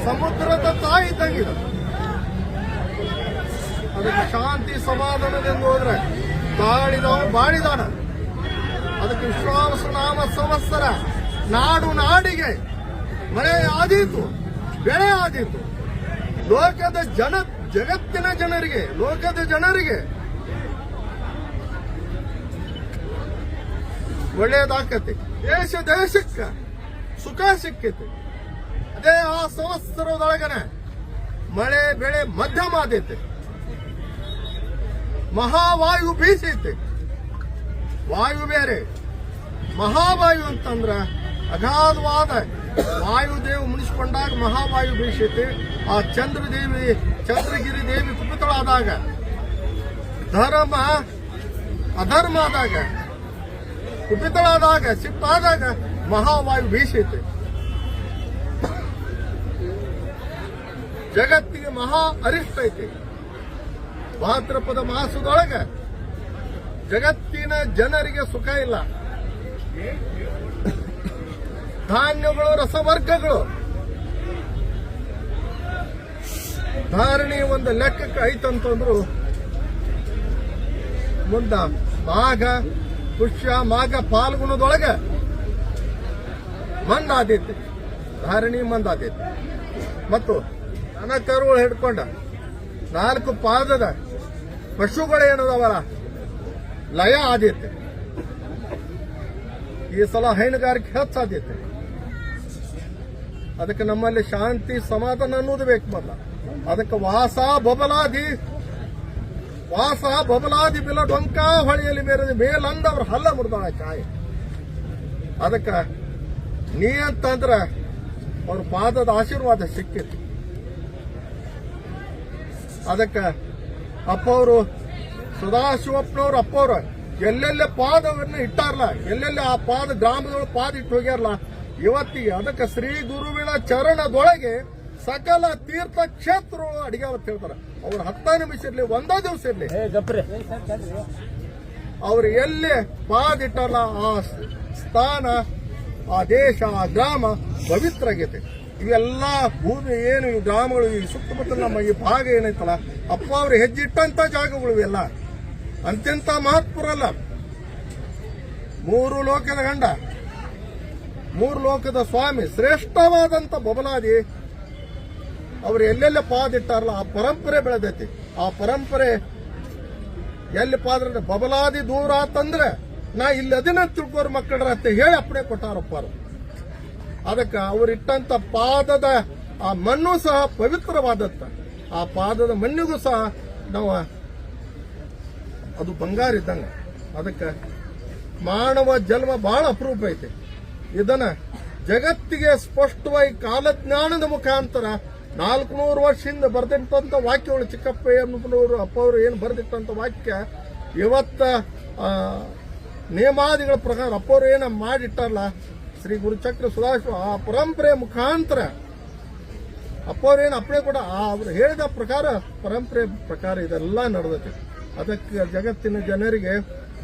ಸಮುದ್ರದ ತಾಯಿ ಇದ್ದಂಗಿದೆ. ಅದಕ್ಕೆ ಶಾಂತಿ ಸಮಾಧಾನದಿಂದ ಹೋದ್ರೆ ಬಾಳಿದವ ಬಾಳಿದಾನ. ಅದಕ್ಕೆ ವಿಶ್ವಾಸ ನಾಮ ಸಂವತ್ಸರ ನಾಡು ನಾಡಿಗೆ ಮಳೆ ಆದೀತು, ಬೆಳೆ ಆದೀತು. ಜಗತ್ತಿನ ಜನರಿಗೆ, ಲೋಕದ ಜನರಿಗೆ ಒಳ್ಳೇದಾಕತಿ, ದೇಶಕ್ಕೆ ಸುಖ ಸಿಕ್ಕೈತಿ. ಅದೇ ಆ ಸಂವತ್ಸರದೊಳಗನೆ ಮಳೆ ಬೆಳೆ ಮಧ್ಯಮ ಆದೈತಿ. ಮಹಾವಾಯು ಬೀಸೈತಿ. ವಾಯು ಬೇರೆ, ಮಹಾವಾಯು ಅಂತಂದ್ರ ಅಗಾಧವಾದ ವಾಯುದೇವ ಮುನಿಸ್ಕೊಂಡಾಗ ಮಹಾವಾಯು ಬೀಸೈತಿ. ಆ ಚಂದ್ರಗಿರಿ ದೇವಿ ಕುಪಿತಳಾದಾಗ, ಧರ್ಮ ಅಧರ್ಮ ಆದಾಗ, ಕುಪಿತಳಾದಾಗ, ಸಿಟ್ಟಾದಾಗ ಮಹಾವಾಯು ಬೀಸೈತಿ. ಜಗತ್ತಿಗೆ ಮಹಾ ಅರಿಷ್ಟ ಐತಿ. ಭಾದ್ರಪದ ಮಾಸದೊಳಗ ಜಗತ್ತಿನ ಜನರಿಗೆ ಸುಖ ಇಲ್ಲ. ಧಾನ್ಯಗಳು, ರಸವರ್ಗಗಳು ಧಾರಣಿ ಒಂದು ಲೆಕ್ಕಕ್ಕೆ ಐತಂತಂದ್ರು ಮುಂದ ಮಾಘ, ಪುಷ್ಯ, ಮಾಘ, ಪಾಲ್ಗುಣದೊಳಗ ಮಂದಾದೈತಿ. ಧಾರಣಿ ಮಂದಾದೈತಿ. ಮತ್ತು ದನಕರುಗಳು ಹಿಡ್ಕೊಂಡ 4 ಪಾದದ ಪಶುಗಳೇನದವಲ್ಲ ಲಯ ಆದೈತಿ. ಈ ಸಲ ಹೈನುಗಾರಿಕೆ ಹೆಚ್ಚಾದೈತಿ. ಅದಕ್ಕೆ ನಮ್ಮಲ್ಲಿ ಶಾಂತಿ ಸಮಾಧಾನ ಅನ್ನೋದು ಬೇಕು. ಮೊದಲ ಅದಕ್ಕೆ ವಾಸ ಬಬಲಾದಿ ಬಿಲ ಡೊಂಕ ಹೊಳೆಯಲ್ಲಿ ಮೇಲಂದ ಅವ್ರ ಹಲ್ಲ ಮುರಿದಾಳ ಚಾಯ್. ಅದಕ್ಕೆ ನೀ ಅಂತಂದ್ರ ಅವ್ರ ಪಾದದ ಆಶೀರ್ವಾದ ಸಿಕ್ಕಿತ್ತು. ಅದಕ್ಕೆ ಅಪ್ಪವರು ಸದಾಶಿವಪ್ಪನವ್ರು ಅಪ್ಪವ್ರು ಎಲ್ಲೆಲ್ಲ ಪಾದವನ್ನು ಇಟ್ಟಾರಲ್ಲ, ಎಲ್ಲೆಲ್ಲ ಆ ಪಾದ ಗ್ರಾಮದೊಳಗೆ ಪಾದ ಇಟ್ಟು ಹೋಗ್ಯಾರಲ್ಲ ಇವತ್ತಿಗೆ. ಅದಕ್ಕೆ ಶ್ರೀ ಗುರುವಿನ ಚರಣದೊಳಗೆ ಸಕಲ ತೀರ್ಥ ಕ್ಷೇತ್ರಗಳು ಅಡಿಗೆ ಅವತ್ತು ಹೇಳ್ತಾರೆ. ಅವ್ರು 10 ನಿಮಿಷ ಇರ್ಲಿ, 1 ದಿವಸ ಇರ್ಲಿ, ಅವ್ರು ಎಲ್ಲಿ ಪಾದ ಇಟ್ಟಾರಲ್ಲ ಆ ಸ್ಥಾನ, ಆ ದೇಶ, ಆ ಗ್ರಾಮ ಪವಿತ್ರ ಆಗೈತೆ. ಇವೆಲ್ಲ ಭೂಮಿ ಏನು ಈ ಗ್ರಾಮಗಳು, ಈ ಸುತ್ತಮುತ್ತ ನಮ್ಮ ಈ ಭಾಗ ಏನೈತಲ್ಲ, ಅಪ್ಪ ಅವ್ರು ಹೆಜ್ಜಿಟ್ಟಂತ ಜಾಗಗಳು ಇವೆಲ್ಲ ಅಂತ್ಯಂತ ಮಹತ್ವರಲ್ಲ. 3 ಲೋಕದ ಗಂಡ, 3 ಲೋಕದ ಸ್ವಾಮಿ, ಶ್ರೇಷ್ಠವಾದಂತ ಬಬಲಾದಿ ಅವ್ರು ಎಲ್ಲೆಲ್ಲ ಪಾದಿಟ್ಟಾರಲ್ಲ ಆ ಪರಂಪರೆ ಬೆಳೆದೈತಿ. ಆ ಪರಂಪರೆ ಎಲ್ಲಿ ಪಾದ್ರ ಬಬಲಾದಿ ದೂರ ಆತಂದ್ರೆ ನಾ ಇಲ್ಲಿ ಅದನ್ನ ತಿಳ್ಕೋರ್ ಮಕ್ಕಳ್ರ ಅಂತ ಹೇಳಿ ಅಪ್ಪಣೆ ಕೊಟ್ಟಾರಪ್ಪ. ಅದಕ್ಕೆ ಅವರಿಟ್ಟಂತ ಪಾದದ ಆ ಮಣ್ಣು ಸಹ ಪವಿತ್ರವಾದತ್ತ. ಆ ಪಾದದ ಮಣ್ಣಿಗೂ ಸಹ ನಾವು ಅದು ಬಂಗಾರ ಇದ್ದಂಗ. ಅದಕ್ಕೆ ಮಾನವ ಜನ್ಮ ಬಹಳ ಅಪರೂಪ ಐತಿ. ಇದನ್ನ ಜಗತ್ತಿಗೆ ಸ್ಪಷ್ಟವಾಗಿ ಕಾಲಜ್ಞಾನದ ಮುಖಾಂತರ 400 ವರ್ಷದಿಂದ ಬರೆದಿಟ್ಟಂತ ವಾಕ್ಯಗಳು, ಚಿಕ್ಕಪ್ಪಯ್ಯನವರು ಅಪ್ಪವರು ಏನು ಬರೆದಿಟ್ಟಂತ ವಾಕ್ಯ ಇವತ್ತ ನೇಮಾದಿಗಳ ಪ್ರಕಾರ ಅಪ್ಪವರು ಏನ ಮಾಡಿಟ್ಟಾರಲ್ಲ ಶ್ರೀ ಗುರುಚಕ್ರ ಸದಾಶಿವ, ಆ ಪರಂಪರೆ ಮುಖಾಂತರ ಅಪ್ಪವ್ರೇನು ಅಪ್ಪಣೆ ಕೂಡ ಅವ್ರು ಹೇಳಿದ ಪ್ರಕಾರ ಪರಂಪರೆ ಪ್ರಕಾರ ಇದೆಲ್ಲ ನಡೆದೈತಿ. ಅದಕ್ಕೆ ಜಗತ್ತಿನ ಜನರಿಗೆ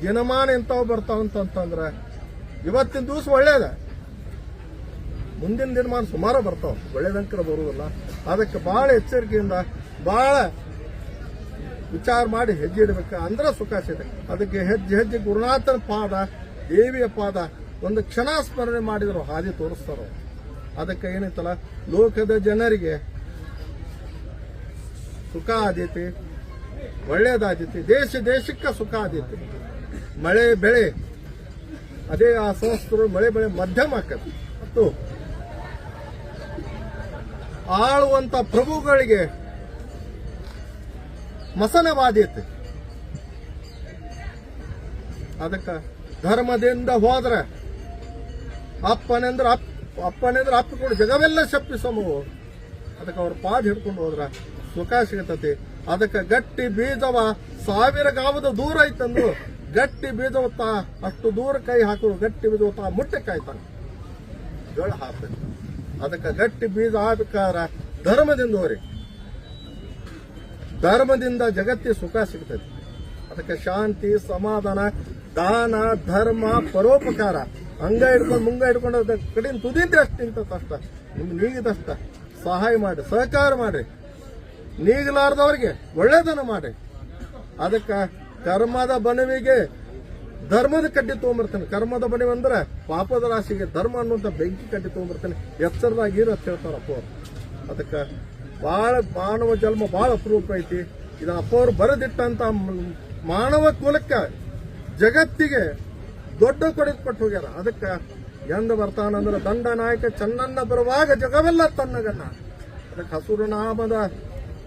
ದಿನಮಾನ ಎಂತಾವ್ ಬರ್ತಾವಂತಂದ್ರೆ ಇವತ್ತಿನ ದಿವಸ ಒಳ್ಳೇದ, ಮುಂದಿನ ದಿನಮಾನ ಸುಮಾರು ಬರ್ತಾವ, ಒಳ್ಳೇದಂಕರ ಬರುವುದಿಲ್ಲ. ಅದಕ್ಕೆ ಬಹಳ ಎಚ್ಚರಿಕೆಯಿಂದ ಬಹಳ ವಿಚಾರ ಮಾಡಿ ಹೆಜ್ಜೆ ಇಡಬೇಕು, ಅಂದ್ರೆ ಸುಖ ಸಿಗುತ್ತೆ. ಅದಕ್ಕೆ ಹೆಜ್ಜೆ ಹೆಜ್ಜೆ ಗುರುನಾಥನ ಪಾದ, ದೇವಿಯ ಪಾದ ಒಂದು ಕ್ಷಣ ಸ್ಮರಣೆ ಮಾಡಿದ್ರು ಹಾದಿ ತೋರಿಸ್ತಾರ. ಅದಕ್ಕೆ ಏನೈತಲ್ಲ, ಲೋಕದ ಜನರಿಗೆ ಸುಖ ಆದೈತಿ, ಒಳ್ಳೇದಾದೈತಿ, ದೇಶಕ್ಕೆ ಸುಖ ಆದೈತಿ. ಮಳೆ ಬೆಳೆ ಅದೇ ಆ ಸಂಸ್ಥರು ಮಳೆ ಬೆಳೆ ಮಧ್ಯಮ ಆಕತಿ. ಮತ್ತು ಆಳುವಂತ ಪ್ರಭುಗಳಿಗೆ ಮಸನವಾದೈತಿ. ಅದಕ್ಕೆ ಧರ್ಮದಿಂದ ಹೋದ್ರೆ ಅಪ್ಪನೆಂದ್ರೆ ಅಪ್ಪಿಕೊಂಡು ಜಗವೆಲ್ಲ ಶಪ್ಪಿಸಮವು. ಅದಕ್ಕೆ ಅವ್ರ ಪಾದ ಹಿಡ್ಕೊಂಡು ಹೋದ್ರ ಸುಖ ಸಿಗತತಿ. ಅದಕ್ಕೆ ಗಟ್ಟಿ ಬೀಜವ 1000 ಗಾವದ ದೂರ ಐತಂದ್ರು ಗಟ್ಟಿ ಬೀಜವತ್ತ ಅಷ್ಟು ದೂರ ಕೈ ಹಾಕೋರು ಗಟ್ಟಿ ಬೀಜವತ್ತ ಮುಟ್ಟೆ ಕಾಯ್ತಾನೆ, ಜೋಳ ಹಾಕ್ಬೇಕು. ಅದಕ್ಕೆ ಗಟ್ಟಿ ಬೀಜ ಹಾಕ್ಬೇಕಾರ ಧರ್ಮದಿಂದ ಹೋರಿ, ಧರ್ಮದಿಂದ ಜಗತ್ತಿಗೆ ಸುಖ ಸಿಗ್ತದೆ. ಅದಕ್ಕೆ ಶಾಂತಿ, ಸಮಾಧಾನ, ದಾನ, ಧರ್ಮ, ಪರೋಪಕಾರ, ಅಂಗ ಹಿಡ್ಕೊಂಡು ಮುಂಗ ಹಿಡ್ಕೊಂಡು ಕಡಿನ ತುದಿಂದ್ರೆ ಅಷ್ಟು ನಿಂತ ಅಷ್ಟ ನಿಮ್ಗೆ ನೀಗಿದಷ್ಟ ಸಹಾಯ ಮಾಡಿ, ಸಹಕಾರ ಮಾಡಿ. ನೀಗಲಾರ್ದವ್ರಿಗೆ ಒಳ್ಳೇದನ್ನ ಮಾಡಿ. ಅದಕ್ಕೆ ಕರ್ಮದ ಬಣವಿಗೆ ಧರ್ಮದ ಕಡ್ಡಿ ತಗೊಂಡ್ಬರ್ತಾನೆ. ಕರ್ಮದ ಬಣವೆ ಅಂದ್ರೆ ಪಾಪದ ರಾಶಿಗೆ ಧರ್ಮ ಅನ್ನುವಂಥ ಬೆಂಕಿ ಕಡ್ಡಿ ತಗೊಂಡ್ಬರ್ತಾನೆ. ಎಚ್ಚರದಾಗಿರ ಅಂತ ಹೇಳ್ತಾರ ಅಪ್ಪ ಅವ್ರು. ಅದಕ್ಕೆ ಬಹಳ ಮಾನವ ಜನ್ಮ ಬಹಳ ಅಪರೂಪ ಐತಿ. ಇದನ್ನ ಅಪ್ಪ ಅವ್ರು ಬರೆದಿಟ್ಟಂತ ಮಾನವ ಕುಲಕ್ಕೆ ಜಗತ್ತಿಗೆ ದೊಡ್ಡ ಕೊಡುಗೆ ಕೊಟ್ಟು ಹೋಗ್ಯಾರ. ಅದಕ್ಕೆ ಎಂದ ಬರ್ತಾನಂದ್ರೆ ದಂಡ ನಾಯಕ ಚೆನ್ನನ್ನ ಬರುವಾಗ ಜಗವೆಲ್ಲ ತನ್ನಗನ್ನ. ಅದಕ್ಕೆ ಹಸುರು ನಾಮದ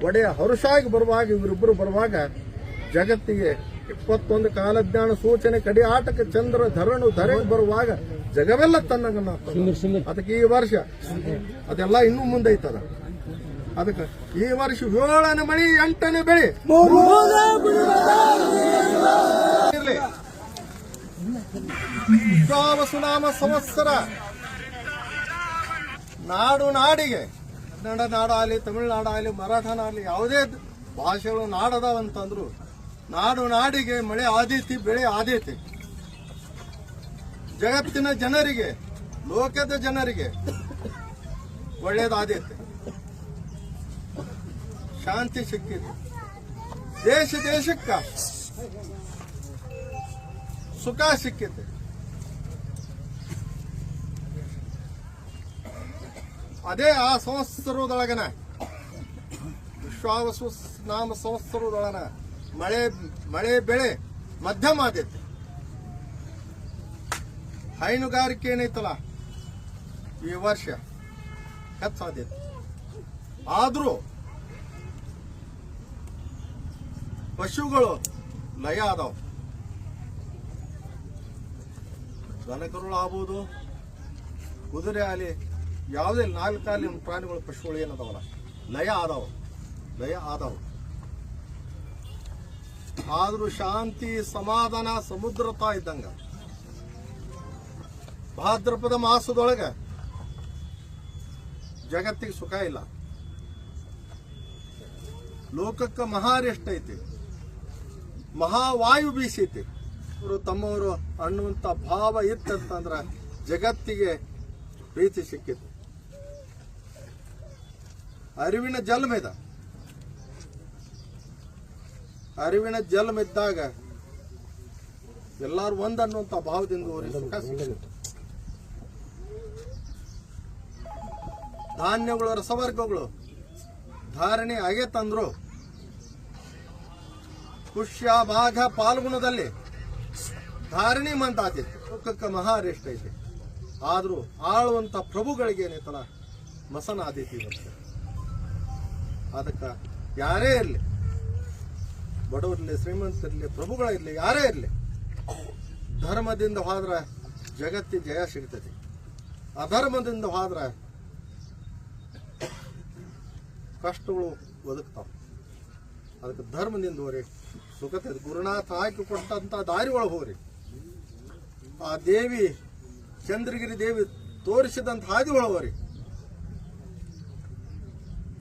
ಒಡೆಯ ಹರುಷಾಗಿ ಬರುವಾಗ ಇವರಿಬ್ಬರು ಬರುವಾಗ ಜಗತ್ತಿಗೆ 21 ಕಾಲಜ್ಞಾನ ಸೂಚನೆ ಕಡಿ ಆಟಕ್ಕೆ ಚಂದ್ರ ಧರಣು ಧರೆಗೆ ಬರುವಾಗ ಜಗವೆಲ್ಲ ತನ್ನಗನ್ನ. ಅದಕ್ಕೆ ಈ ವರ್ಷ ಅದೆಲ್ಲ ಇನ್ನೂ ಮುಂದೆ ಐತದ. ಅದಕ್ಕೆ ಈ ವರ್ಷ 7ನೇ ಮಳಿ 8ನೇ ಬೆಳಿ ಇರ್ಲಿ. ಸುನಾಮ ಸಂವತ್ಸರ ನಾಡು ನಾಡಿಗೆ, ಕನ್ನಡ ನಾಡಾಗಲಿ, ತಮಿಳುನಾಡಾಗಲಿ, ಮರಾಠನಾಗಲಿ, ಯಾವುದೇ ಭಾಷೆಗಳು ನಾಡದಾವಂತಂದ್ರು ನಾಡು ನಾಡಿಗೆ ಮಳೆ ಆದೀತಿ, ಬೆಳೆ ಆದೀತಿ. ಜಗತ್ತಿನ ಜನರಿಗೆ, ಲೋಕದ ಜನರಿಗೆ ಒಳ್ಳೇದಾದೀತಿ, ಶಾಂತಿ ಸಿಕ್ಕಿದೆ. ದೇಶ ದೇಶಕ್ಕ ಸುಖ ಸಿಕ್ಕಿದೆ. ಅದೇ ಆ ಸಂವತ್ಸರದೊಳಗನ ವಿಶ್ವಾವಸು ನಾಮ ಸಂವತ್ಸರದೊಳಗನ ಮಳೆ ಬೆಳೆ ಮಧ್ಯಮ ಆದೈತಿ. ಹೈನುಗಾರಿಕೆ ಏನೈತಲ್ಲ ಈ ವರ್ಷ ಹೆಚ್ಚಾದೈತಿ. ಆದ್ರೂ ಪಶುಗಳು ಲಯ ಆದವು. ದನಕರುಳು ಆಗ್ಬೋದು, ಕುದುರೆ ಆಗಲಿ, ಯಾವುದೇ 4 ಕಾಲಿನ ಪ್ರಾಣಿಗಳು ಪಶುಗಳು ಏನದಾವಲ್ಲ ಲಯ ಆದವು. ಆದ್ರೂ ಶಾಂತಿ ಸಮಾಧಾನ ಸಮುದ್ರತ ಇದ್ದಂಗ. ಭಾದ್ರಪದ ಮಾಸದೊಳಗೆ ಜಗತ್ತಿಗೆ ಸುಖ ಇಲ್ಲ. ಲೋಕಕ್ಕೆ ಮಹಾರೆಷ್ಟ ಐತಿ, ಮಹಾವಾಯು ಬೀಸೈತಿ. ಅವರು ತಮ್ಮವರು ಅನ್ನುವಂಥ ಭಾವ ಇತ್ತಂತಂದ್ರ ಜಗತ್ತಿಗೆ ಪ್ರೀತಿ ಸಿಕ್ಕಿತ್ತು. ಅರಿವಿನ ಜನ್ಮಿದ, ಅರಿವಿನ ಜನ್ಮಿದ್ದಾಗ ಎಲ್ಲಾರು ಒಂದನ್ನುವಂಥ ಭಾವದಿಂದ ಅವರಿಗೆ ಸುಖ ಸಿಕ್ಕಿತ್ತು. ಧಾನ್ಯಗಳು, ರಸವರ್ಗಗಳು ಧಾರಣೆ ಆಗೇತಂದ್ರು ಪುಷ್ಯ ಮಾಘ ಪಾಲ್ಗುಣದಲ್ಲಿ ಧಾರಣಿ ಮಂತ ಆತಿತ್ತು. ಲೋಕಕ್ಕೆ ಮಹಾರೆಷ್ಟ ಐತಿ. ಆದ್ರೂ ಆಳುವಂತ ಪ್ರಭುಗಳಿಗೆ ಏನೈತಲ್ಲ ಮಸನ ಆದೈತಿ ಇವತ್ತು. ಅದಕ್ಕೆ ಯಾರೇ ಇರಲಿ, ಬಡವರಿರ್ಲಿ, ಶ್ರೀಮಂತರಿರ್ಲಿ, ಪ್ರಭುಗಳಿರ್ಲಿ, ಯಾರೇ ಇರಲಿ, ಧರ್ಮದಿಂದ ಹೋದ್ರ ಜಗತ್ತಿಗೆ ಜಯ ಸಿಗ್ತೈತಿ. ಅಧರ್ಮದಿಂದ ಹೋದ್ರ ಕಷ್ಟಗಳು ಒದಗ್ತಾವ. ಅದಕ್ಕೆ ಧರ್ಮದಿಂದ ಹೋರಿ, ಸುಖತೆ ಗುರುನಾಥ ಹಾಕಿ ಕೊಟ್ಟಂತ ದಾರಿಗಳು ಹೋರಿ. ಆ ದೇವಿ ಚಂದ್ರಗಿರಿ ದೇವಿ ತೋರಿಸಿದಂತ ಹಾದಿಗಳು ಹೋರಿ.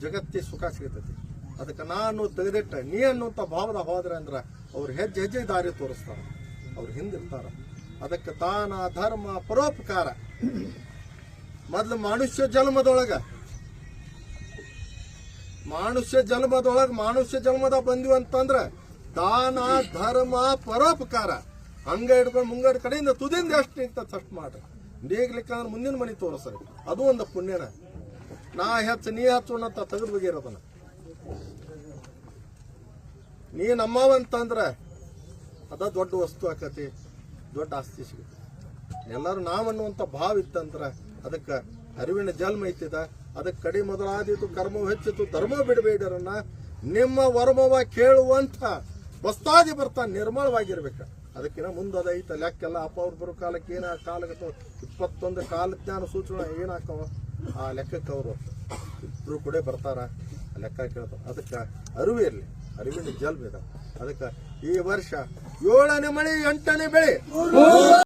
ಜಗತ್ತೇ ಸುಖ ಸಿಗತೈತಿ. ಅದಕ್ಕೆ ನಾನು ತೆಗೆದಿಟ್ಟ ನೀ ಅನ್ನುವಂಥ ಭಾವದ ಹೋದ್ರೆ ಅಂದ್ರೆ ಅವ್ರು ಹೆಜ್ಜೆ ಹೆಜ್ಜೆ ದಾರಿ ತೋರಿಸ್ತಾರ, ಅವ್ರು ಹಿಂದಿರ್ತಾರ. ಅದಕ್ಕೆ ದಾನ ಧರ್ಮ ಪರೋಪಕಾರ ಮೊದಲು ಮನುಷ್ಯ ಜನ್ಮದ ಬಂದಿವಿ ಅಂತಂದ್ರ ದಾನ ಧರ್ಮ ಪರೋಪಕಾರ ಹಂಗ ಹಿಡ್ಕೊಂಡು ಮುಂಗಡ ಕಡೆಯಿಂದ ತುದಿಯಿಂದ ಎಷ್ಟು ನಿಂತ ಅಷ್ಟು ಮಾಡ್ರಿ. ನೇಗ್ಲಿಕ್ಕಂದ್ರೆ ಮುಂದಿನ ಮನೆ ತೋರಿಸ್ರಿ, ಅದು ಒಂದು ಪುಣ್ಯನ. ನಾ ಹೆಚ್ಚು ನೀ ಹೆಚ್ಚು ಅನ್ನಂತ ತೆಗೆದು ಬಗೆರೋದನ್ನ. ನೀ ನಮ್ಮವಂತಂದ್ರ ಅದ ದೊಡ್ಡ ವಸ್ತು ಆಕತಿ, ದೊಡ್ಡ ಆಸ್ತಿ ಸಿಗುತ್ತೆ. ಎಲ್ಲರೂ ನಾವನ್ನುವಂಥ ಭಾವ ಇತ್ತಂದ್ರ ಅದಕ್ಕೆ ಅರಿವಿನ ಜನ್ಮ ಐತಿದ. ಅದಕ್ಕೆ ಕಡಿ ಮೊದಲಾದೀತು ಕರ್ಮವು ಹೆಚ್ಚಿತು ಧರ್ಮ ಬಿಡಬೇಡರನ್ನ ನಿಮ್ಮ ವರ್ಮವ ಕೇಳುವಂತ ಬಸ್ತಾದಿ ಬರ್ತಾನೆ ನಿರ್ಮಲವಾಗಿರ್ಬೇಕ. ಅದಕ್ಕಿಂತ ಮುಂದದ ಐತ ಲೆಕ್ಕೆಲ್ಲ ಅಪ್ಪ ಅವ್ರು ಬರೋ ಕಾಲಕ್ಕೆ ಏನ ಕಾಲಕ್ಕೆ 21 ಕಾಲಜ್ಞಾನ ಸೂಚನೆ ಏನಾಕವ ಆ ಲೆಕ್ಕಕ್ಕೆ ಅವರು ಇಬ್ರು ಕೂಡ ಬರ್ತಾರ, ಲೆಕ್ಕ ಕೇಳ್ತಾರ. ಅದಕ್ಕೆ ಅರಿವು ಇರಲಿ, ಅರಿವಿನ ಜಲ್ಮ ಇದೆ. ಅದಕ್ಕೆ ಈ ವರ್ಷ 7ನೇ ಮಳೆ 8ನೇ ಬೆಳೆ